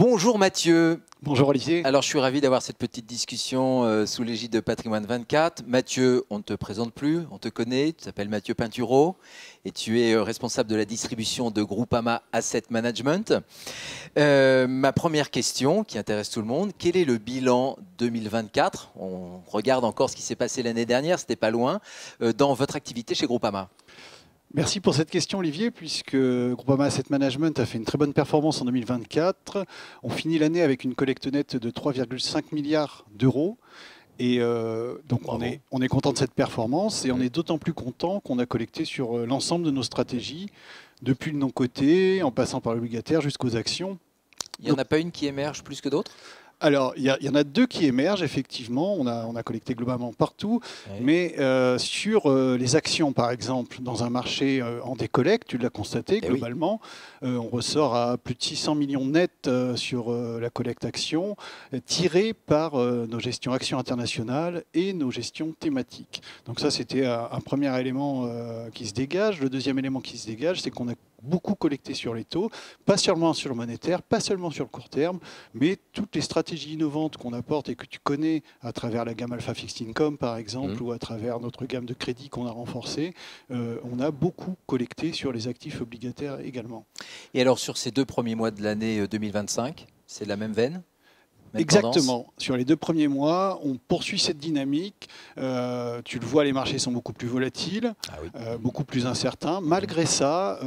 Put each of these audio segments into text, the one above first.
Bonjour Mathieu. Bonjour Olivier. Alors je suis ravi d'avoir cette petite discussion sous l'égide de Patrimoine 24. Mathieu, on ne te présente plus, on te connaît, tu t'appelles Mathieu Pinturo et tu es responsable de la distribution de Groupama Asset Management. Ma première question qui intéresse tout le monde, quel est le bilan 2024? On regarde encore ce qui s'est passé l'année dernière, c'était pas loin, dans votre activité chez Groupama. Merci pour cette question Olivier, puisque Groupama Asset Management a fait une très bonne performance en 2024. On finit l'année avec une collecte nette de 3,5 milliards d'euros. Et donc on est content de cette performance et on est d'autant plus content qu'on a collecté sur l'ensemble de nos stratégies, depuis le non-coté, en passant par l'obligataire jusqu'aux actions. Il n'y en a pas une qui émerge plus que d'autres? Alors, il y en a deux qui émergent, effectivement. On a collecté globalement partout. Oui. Mais sur les actions, par exemple, dans un marché en décollecte, tu l'as constaté, globalement, on ressort à plus de 600 millions nets sur la collecte actions, tirée par nos gestions actions internationales et nos gestions thématiques. Donc ça, c'était un premier élément qui se dégage. Le deuxième élément qui se dégage, c'est qu'on a beaucoup collecté sur les taux, pas seulement sur le monétaire, pas seulement sur le court terme, mais toutes les stratégies innovantes qu'on apporte et que tu connais à travers la gamme Alpha Fixed Income, par exemple, ou à travers notre gamme de crédit qu'on a renforcée, on a beaucoup collecté sur les actifs obligataires également. Et alors, sur ces 2 premiers mois de l'année 2025, c'est la même veine ? Exactement. Tendance. Sur les 2 premiers mois, on poursuit cette dynamique. Tu le vois, les marchés sont beaucoup plus volatiles, beaucoup plus incertains. Malgré ça,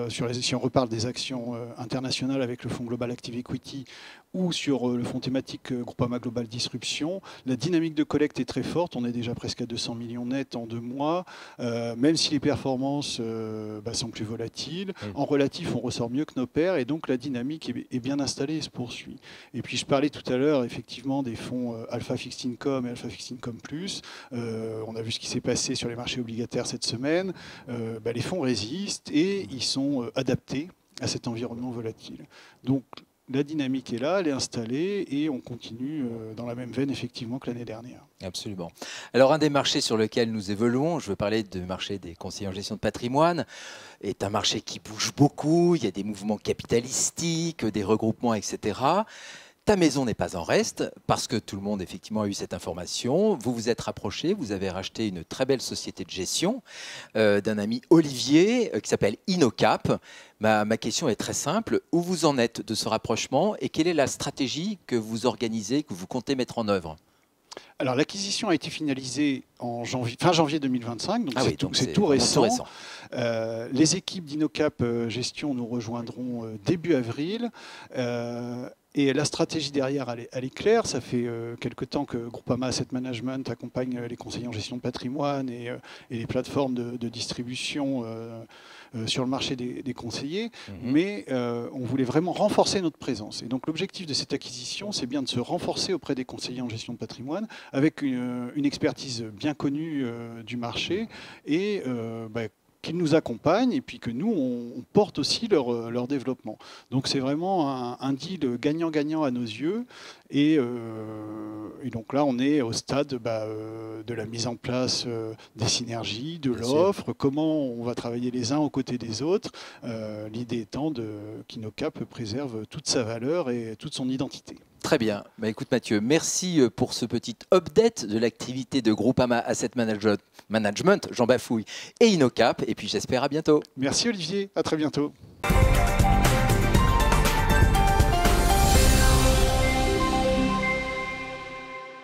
si on reparle des actions internationales avec le fonds Global Active Equity ou sur le fonds thématique Groupama Global Disruption, la dynamique de collecte est très forte. On est déjà presque à 200 millions nets en 2 mois, même si les performances sont plus volatiles. En relatif, on ressort mieux que nos pairs et donc la dynamique est bien installée et se poursuit. Et puis je parlais tout à l'heure effectivement des fonds Alpha Fixed Income et Alpha Fixed Income Plus. On a vu ce qui s'est passé sur les marchés obligataires cette semaine. Les fonds résistent et ils sont adaptés à cet environnement volatile. Donc la dynamique est là, elle est installée et on continue dans la même veine effectivement que l'année dernière. Absolument. Alors un des marchés sur lequel nous évoluons, je veux parler du marché des conseillers en gestion de patrimoine, est un marché qui bouge beaucoup, il y a des mouvements capitalistiques, des regroupements, etc. Ta maison n'est pas en reste parce que tout le monde effectivement a eu cette information. Vous vous êtes rapproché, vous avez racheté une très belle société de gestion d'un ami Olivier qui s'appelle InnoCap. Ma question est très simple. Où vous en êtes de ce rapprochement et quelle est la stratégie que vous organisez, que vous comptez mettre en œuvre ? Alors l'acquisition a été finalisée en fin janvier 2025, donc c'est tout récent. Les équipes d'InnoCap Gestion nous rejoindront début avril. Et la stratégie derrière, elle est claire. Ça fait quelque temps que Groupama Asset Management accompagne les conseillers en gestion de patrimoine et les plateformes de distribution sur le marché des conseillers. Mais on voulait vraiment renforcer notre présence. Et donc l'objectif de cette acquisition, c'est bien de se renforcer auprès des conseillers en gestion de patrimoine avec une expertise bien connue du marché et qu'ils nous accompagnent et puis que nous, on porte aussi leur développement. Donc c'est vraiment un deal gagnant-gagnant à nos yeux. Et donc là, on est au stade de la mise en place des synergies, de l'offre, comment on va travailler les uns aux côtés des autres. L'idée étant qu'InnoCap préserve toute sa valeur et toute son identité. Très bien. Écoute Mathieu, merci pour ce petit update de l'activité de Groupama Asset Management, Jean Bafouille et InnoCap. Et puis j'espère à bientôt. Merci Olivier, à très bientôt.